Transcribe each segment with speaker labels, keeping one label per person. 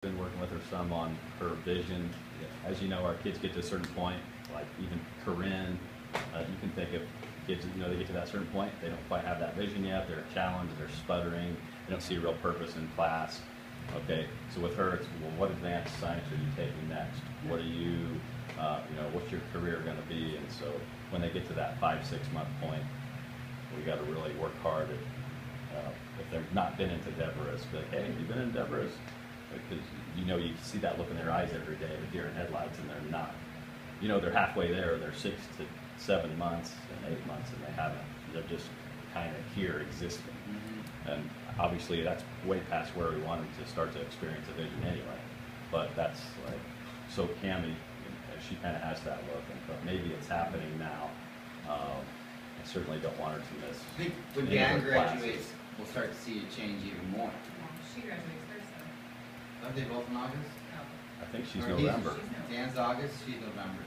Speaker 1: Been working with her some on her vision. As you know, our kids get to a certain point, like even Corinne, you can think of kids, they get to that certain point, they don't quite have that vision yet, they're challenged, they're sputtering, they don't see a real purpose in class. Okay, so with her, it's, well, what advanced science are you taking next? What are you, what's your career going to be? And so when they get to that 5-6 month point, we got to really work hard at, if they've not been into Deborah's, be like, hey, have you been in Deborah's? Because you see that look in their eyes every day, the deer in headlights, and they're not. They're halfway there. They're 6 to 7 months and 8 months, and they haven't. They're just kind of here existing. Mm-hmm. And obviously, that's way past where we want them to start to experience a vision anyway. But that's like, so Cammie, she kind of has that look, and but maybe it's happening now. I certainly don't want her to miss.
Speaker 2: I think when Dan graduates, we'll start to see it change even more.
Speaker 3: Yeah, she graduates Thursday.
Speaker 2: Aren't they both in August?
Speaker 3: No.
Speaker 1: I think she's November.
Speaker 2: Dan's August, she's November.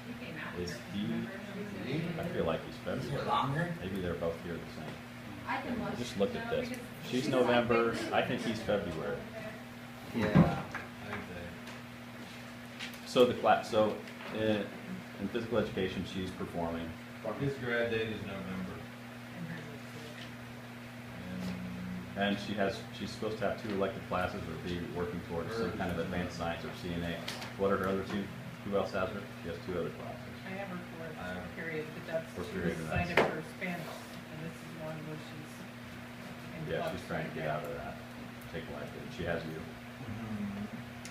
Speaker 3: He came out
Speaker 1: Is
Speaker 3: here.
Speaker 1: he? I feel like he's
Speaker 2: Is
Speaker 1: February.
Speaker 2: it longer?
Speaker 1: Maybe they're both here the same.
Speaker 3: I can look.
Speaker 1: Just look at
Speaker 3: No,
Speaker 1: this.
Speaker 3: because
Speaker 1: She's
Speaker 3: she's
Speaker 1: November.
Speaker 3: like-
Speaker 1: I think he's February.
Speaker 2: Yeah.
Speaker 1: So the class. So in physical education, she's performing.
Speaker 4: His grad date is November.
Speaker 1: And she's supposed to have 2 elective classes or be working towards some kind of advanced science or CNA. What are her other 2? Who else has her? She has 2 other classes.
Speaker 5: I have her for period, but that's,
Speaker 1: For
Speaker 5: she
Speaker 1: period,
Speaker 5: was
Speaker 1: and
Speaker 5: signed
Speaker 1: that's-
Speaker 5: up for Spanish, and this is one where she's. in
Speaker 1: Yeah,
Speaker 5: flux
Speaker 1: she's trying to
Speaker 5: right
Speaker 1: get
Speaker 5: now.
Speaker 1: out of that. Take life. She has you.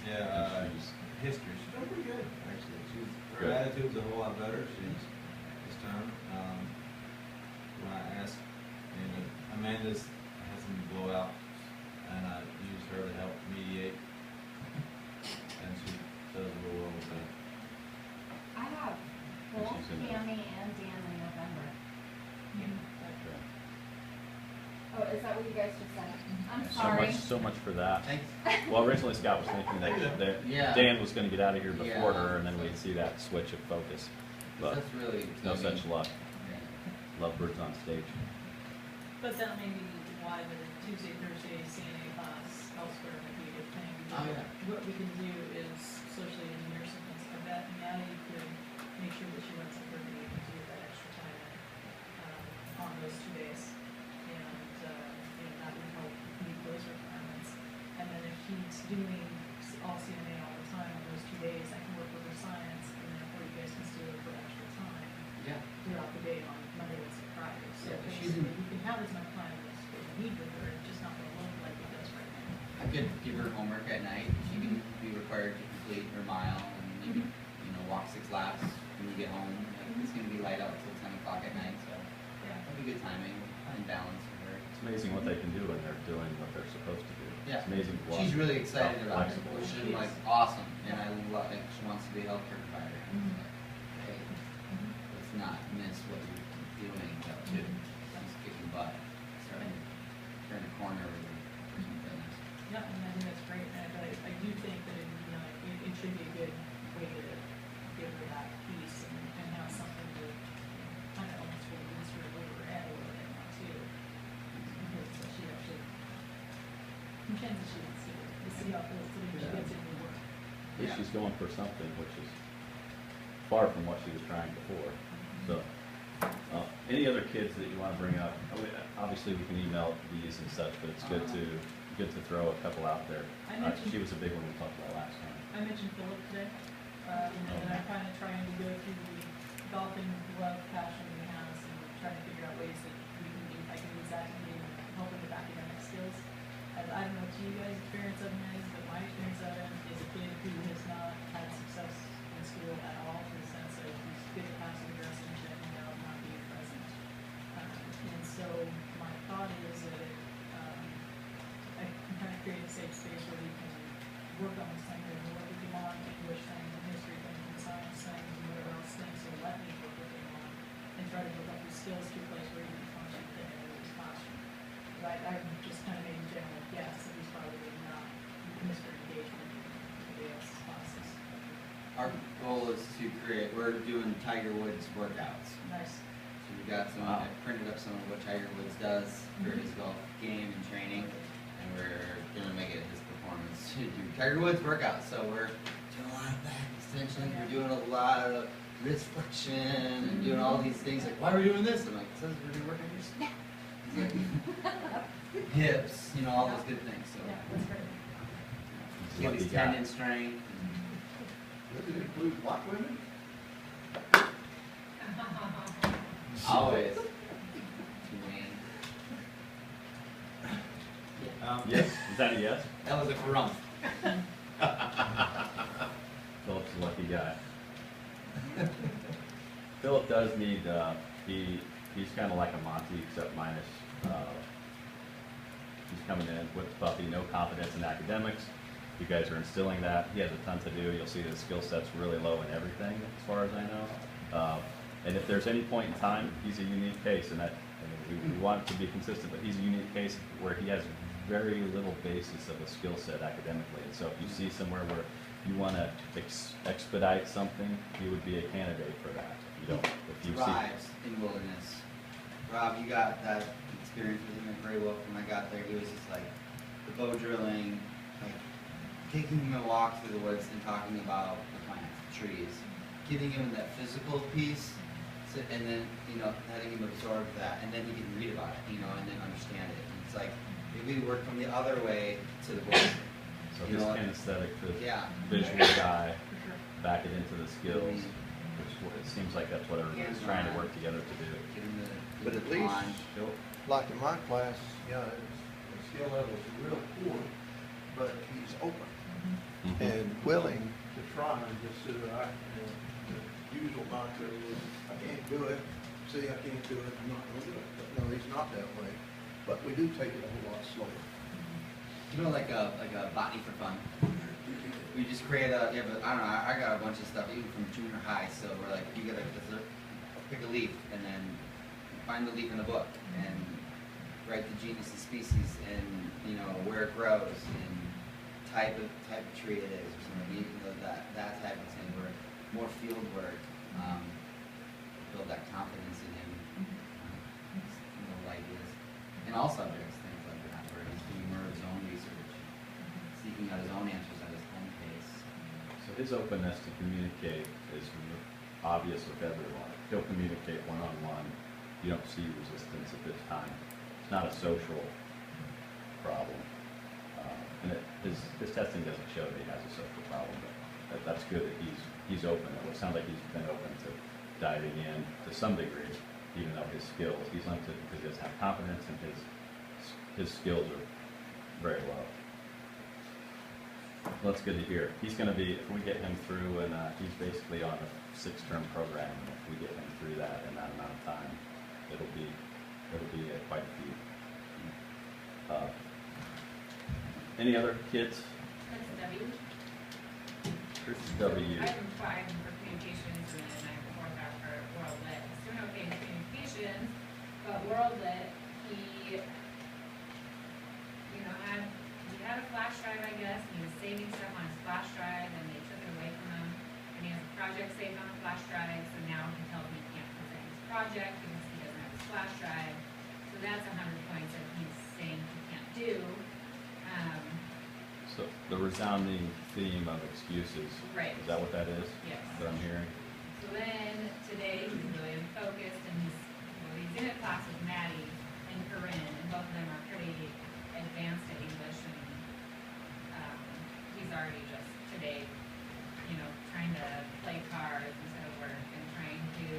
Speaker 4: Yeah,
Speaker 1: She's-
Speaker 4: history. She's doing pretty good, actually. Her
Speaker 1: Good.
Speaker 4: attitude's a whole lot better. She's this time. When I asked, Amanda's had some blowout, and I used her to help mediate, and she does real well with that.
Speaker 6: I have both
Speaker 1: she's in there.
Speaker 6: Cammie and Dan in November.
Speaker 1: Okay.
Speaker 6: Oh, is that what you guys just said? I'm
Speaker 1: So
Speaker 6: sorry.
Speaker 1: much for that.
Speaker 2: Thanks.
Speaker 1: Well, originally Scott was thinking that
Speaker 2: Yeah.
Speaker 1: Dan was going to get out of here before
Speaker 2: Yeah.
Speaker 1: her, and then we'd see that switch of focus. But
Speaker 2: That's really
Speaker 1: no such luck.
Speaker 2: Yeah.
Speaker 1: Lovebirds on stage.
Speaker 5: But that may be why the Tuesday, Thursday CNA class elsewhere might be a good thing.
Speaker 2: Oh, yeah.
Speaker 5: What we can do is socially engineer some things like that, and Maddie could make sure that she runs a program and do that extra time on those 2 days. And, that would help meet those requirements. And then if he's doing all CNA all the time on those 2 days, I can work with her science, and then you guys can still do it for extra time
Speaker 2: Yeah.
Speaker 5: throughout the day on Monday, Wednesday, Friday. So
Speaker 2: Yeah, she's in-
Speaker 5: basically, you can have as much time as you need with her, it's just not gonna look like it does right now.
Speaker 2: I could give her homework at night. She can be required to complete her mile and maybe, walk 6 laps when you get home. Like, it's gonna be light out till 10 o'clock at night, so
Speaker 5: Yeah.
Speaker 2: that'll be good timing and balance for her.
Speaker 1: It's amazing what they can do when they're doing what they're supposed to do.
Speaker 2: Yeah.
Speaker 1: It's amazing to watch.
Speaker 2: She's really excited
Speaker 1: how
Speaker 2: about it,
Speaker 1: flexible
Speaker 2: which
Speaker 1: she
Speaker 2: is like
Speaker 1: is.
Speaker 2: awesome, and I love it. She wants to be a healthcare provider.
Speaker 5: Mhm.
Speaker 2: Hey, let's not miss what you're doing too. She's kicking butt, starting to turn a corner with her personal fitness.
Speaker 5: Yeah, and I think that's great, and I do think that it should be a good way to give her that piece and have something to kind of almost release her over her head a little bit now too. Because she actually contends that she wants to see how it feels to when she gets into work.
Speaker 1: At least she's going for something which is far from what she was trying before. So, any other kids that you want to bring up? Obviously, we can email these and such, but it's good to throw a couple out there.
Speaker 5: I mentioned-
Speaker 1: She was a big one we talked about last time.
Speaker 5: I mentioned Philip today, and I'm kind of trying to go through the golfing love passion he has and trying to figure out ways that I can use that to help him with academic skills. I don't know what you guys' experience of him is, but my experience of him is a kid who has not had success in school at all, in the sense of he's good at passive aggressive and checking out, not being present. And so my thought is that I can kind of create a safe space where we can work on this thing, and work with him on English things, and history things, and science things, and whatever else things he'll let me work with him on, and try to build up his skills to a place where he can function within his classroom. But I'm just kind of making a general guess that he's probably not Mr. Engagement in the else's classes.
Speaker 2: Our goal is to create, we're doing Tiger Woods workouts.
Speaker 5: Nice.
Speaker 2: So we got some,
Speaker 1: Wow.
Speaker 2: I printed up some of what Tiger Woods does for his golf game and training, and we're gonna make it his performance performance to do Tiger Woods workouts. So we're doing a lot of back extensions, we're doing a lot of wrist flexion, and doing all these things. Like, why are we doing this? I'm like, so we're gonna work on your snap. Like, hips, you know, all those good things. So
Speaker 5: Yeah, that's great.
Speaker 2: get
Speaker 1: Lucky
Speaker 2: these
Speaker 1: guy.
Speaker 2: tendon strength.
Speaker 7: Does it include black women?
Speaker 2: Always.
Speaker 1: Yes, is that a yes?
Speaker 2: That was a grunt.
Speaker 1: Philip's a lucky guy. Philip does need, he's kind of like a Monty, except minus, he's coming in with puppy, no confidence in academics. You guys are instilling that. He has a ton to do. You'll see the skill set's really low in everything, as far as I know. And if there's any point in time, he's a unique case, and we want it to be consistent, but he's a unique case where he has very little basis of a skill set academically. And so if you see somewhere where you want to expedite something, he would be a candidate for that. If you don't, if you
Speaker 2: Thrives in wilderness. Rob, you got that experience with him very well. When I got there, he was just like the bow drilling, like taking him a walk through the woods and talking about the plants, the trees, getting him that physical piece, and then, you know, letting him absorb that, and then he can read about it, you know, and then understand it. And it's like, if we work from the other way to the book.
Speaker 1: So
Speaker 2: You
Speaker 1: his
Speaker 2: know,
Speaker 1: kinesthetic to
Speaker 2: Yeah.
Speaker 1: visual guy,
Speaker 5: For sure.
Speaker 1: back it into the skills, which it seems like that's what everybody's trying to work together to do.
Speaker 2: Get him the,
Speaker 7: But at
Speaker 2: the
Speaker 7: least-
Speaker 2: pond.
Speaker 7: Like in my class, yeah, the skill level's real poor, but he's open
Speaker 1: Mhm.
Speaker 7: and willing to try and just sit there. The usual mantra is, I can't do it, see, I can't do it, I'm not gonna do it. But no, he's not that way. But we do take it a whole lot slower.
Speaker 2: You know, like a botany for fun. We just create a, I don't know, I got a bunch of stuff even from junior high. So we're like, you gotta pick a leaf and then find the leaf in the book and write the genus and species and, you know, where it grows and type of tree it is or something. You know, that type of thing. Where more field work, build that confidence in him. You know, ideas in all subjects, things like that, where he's doing more of his own research, seeking out his own answers at his own pace.
Speaker 1: So his openness to communicate is obvious with everyone. He'll communicate one-on-one. You don't see resistance at this time. It's not a social problem. And his testing doesn't show that he has a social problem, but that's good that he's open. It sounds like he's been open to diving in to some degree, even though his skills, he's limited because he doesn't have confidence and his skills are very low. Well, that's good to hear. He's going to be, if we get him through, and he's basically on a 6-term program, and if we get him through that in that amount of time, it'll be quite a few. Any other kids?
Speaker 3: That's a W.
Speaker 1: Chris W.
Speaker 3: Item 5 for communications, and then item 4 for world lit. He's doing okay in communications, but world lit, he had a flash drive, I guess, and he was saving stuff on his flash drive, and they took it away from him. And he has a project saved on a flash drive, so now he tells me he can't present his project because he doesn't have his flash drive. So that's 100 points that he's saying he can't do.
Speaker 1: So the resounding theme of excuses.
Speaker 3: Right.
Speaker 1: Is that what that is?
Speaker 3: Yes.
Speaker 1: That I'm hearing?
Speaker 3: So then, today, he's really focused, and he's in a class with Maddie and Corinne, and both of them are pretty advanced at English, and he's already just today, trying to play cards instead of work, and trying to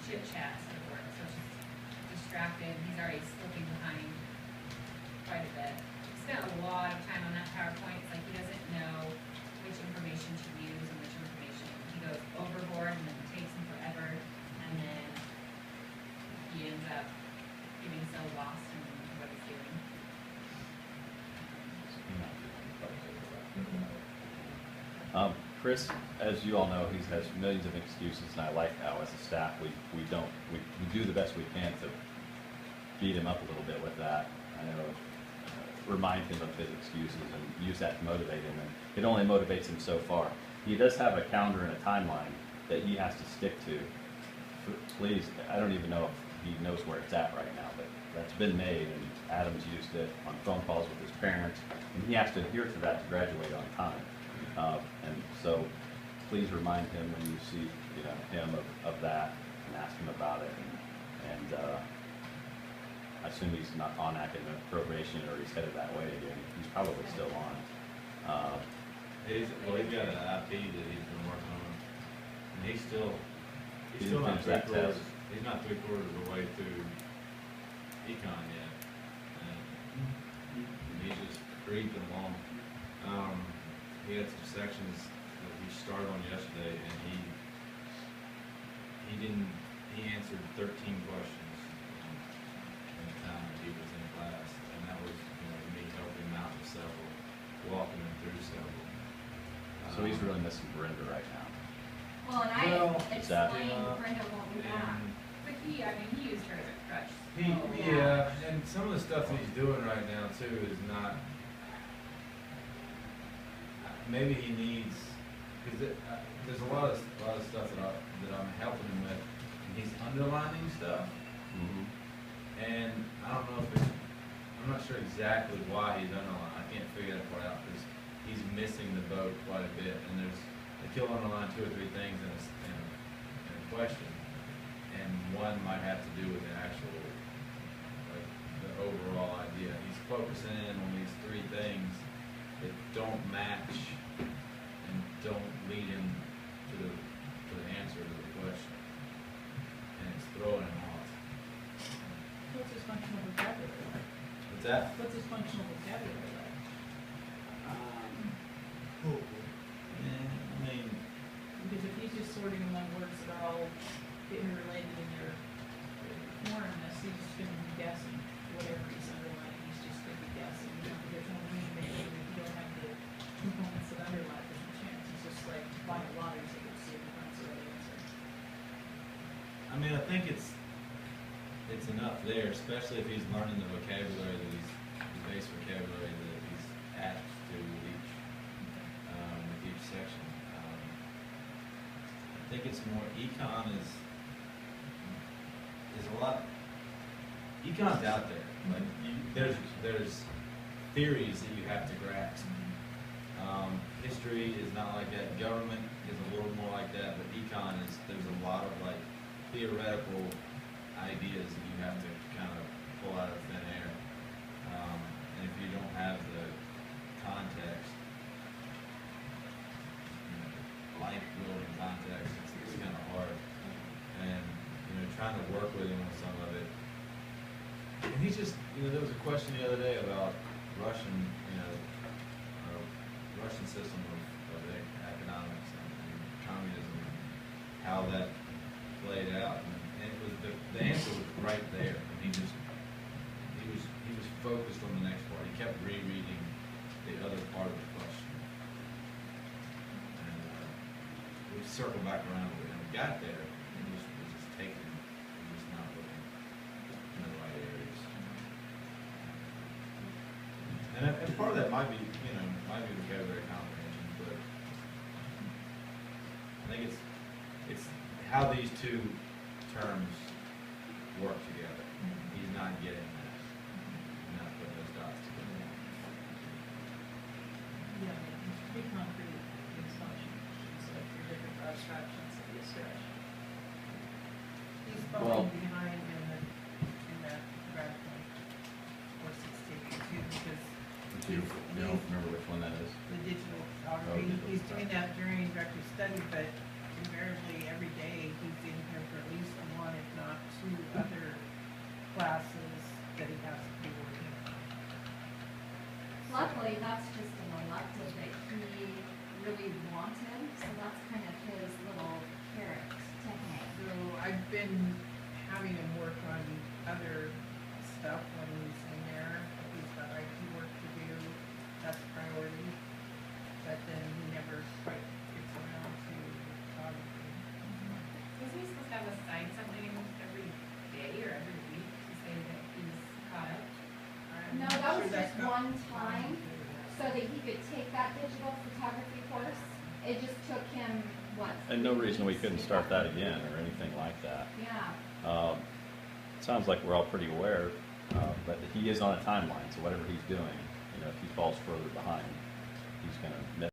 Speaker 3: chit chat instead of work, so it's just distracted. He's already slipping behind quite a bit. He spent a lot of time on that PowerPoint. It's like he doesn't know which information to use and which information he goes overboard, and then it takes him forever, and then he ends up getting so lost in what he's doing.
Speaker 1: Chris, as you all know, he has millions of excuses, and I like how, as a staff, we do the best we can to beat him up a little bit with that. I know, remind him of his excuses and use that to motivate him, and it only motivates him so far. He does have a calendar and a timeline that he has to stick to. Please, I don't even know if he knows where it's at right now, but that's been made, and Adam's used it on phone calls with his parents, and he has to adhere to that to graduate on time. And so please remind him when you see, you know, him of that and ask him about it. And I assume he's not on academic probation or he's headed that way again. He's probably still on.
Speaker 4: He's got an IP that he's been working on, and he's still
Speaker 1: He didn't
Speaker 4: not
Speaker 1: finish that test.
Speaker 4: he's not 3/4 of the way through econ yet. And he's just creeping along. He had some sections that he started on yesterday, and he answered 13 questions in the time that he was in class, and that was, you know, me helping him out with several, walking him through several.
Speaker 1: So he's really missing Brenda right now.
Speaker 6: Well, and
Speaker 4: Well,
Speaker 6: I
Speaker 1: is that-
Speaker 6: explained Brenda won't be back.
Speaker 4: And
Speaker 3: But he, I mean, he used her as a crutch.
Speaker 4: yeah, and some of the stuff that he's doing right now too is not. Maybe he needs, because there's a lot of stuff that I'm helping him with, and he's underlining stuff,
Speaker 1: Mm-hmm.
Speaker 4: and I don't know if I'm not sure exactly why he's underlining. I can't figure that part out because he's missing the boat quite a bit, and if he'll underline 2 or 3 things in a question, and one might have to do with the actual, like, the overall idea. He's focusing in on these 3 things that don't match and don't lead him to the answer to the question, and it's throwing him off.
Speaker 5: What's his functional vocabulary like?
Speaker 4: What's that?
Speaker 5: What's his functional vocabulary like?
Speaker 4: I mean,
Speaker 5: Because if he's just sorting among words that are all interrelated in their foreignness, he's just gonna be guessing whatever he's underlining, he's just gonna be guessing. You know, there's no meaning maybe if you don't have the components that underlie, there's no chance. It's just like buying a lottery ticket to see if he finds the right answer.
Speaker 4: I mean, I think it's enough there, especially if he's learning the vocabulary that the base vocabulary that he's apt to with each section. I think it's more econ is a lot. Econ's out there. Like there's theories that you have to grasp. History is not like that. Government is a little more like that, but econ there's a lot of like theoretical ideas that you have to kind of pull out of thin air. And if you don't have the context, life building context, it's kind of hard. And, you know, trying to work with him on some of it. And he's just, you know, there was a question the other day about Russian, you know, Russian system of economics and communism, and how that played out. And it was the answer was right there. And he was focused on the next part. He kept rereading the other part of the question. And we circled back around with it, and we got there. And it was just taking, it was just not looking in the right areas. And part of that might be, you know, vocabulary comprehension, but I think it's how these 2 terms work together. He's not getting that. He's not putting those dots together.
Speaker 5: Yeah, I mean, it's pretty concrete in his function. So if you're looking for abstractions, it'd be a stretch.
Speaker 8: He's
Speaker 1: Well-
Speaker 8: falling behind in that graph point, 462, because
Speaker 1: You don't remember which one that is?
Speaker 8: the digital
Speaker 1: Oh,
Speaker 8: photography,
Speaker 1: digital
Speaker 8: he's
Speaker 1: stuff.
Speaker 8: doing that during directed study, but invariably every day he's in here for at least 1, if not 2 other classes that he has to be working on.
Speaker 6: Luckily, that's just an elective that he really wanted, so that's kind of his little carrot to hang.
Speaker 8: So I've been having him work on other stuff when he's in there. If he's got IT work to do, that's priority. But then he never quite gets around to photography.
Speaker 3: Isn't he supposed to have assigned something every day or every week to say that he's caught up?
Speaker 8: I'm
Speaker 6: No,
Speaker 8: not
Speaker 6: that
Speaker 8: sure
Speaker 6: was
Speaker 8: that's
Speaker 6: just
Speaker 8: not-
Speaker 6: one time, so that he could take that digital photography course. It just took him, what?
Speaker 1: And no
Speaker 6: 3
Speaker 1: reason we
Speaker 6: weeks
Speaker 1: couldn't
Speaker 6: to
Speaker 1: start
Speaker 6: get
Speaker 1: that again or anything like that.
Speaker 6: Yeah.
Speaker 1: It sounds like we're all pretty aware But he is on a timeline, so whatever he's doing, you know, if he falls further behind, he's gonna miss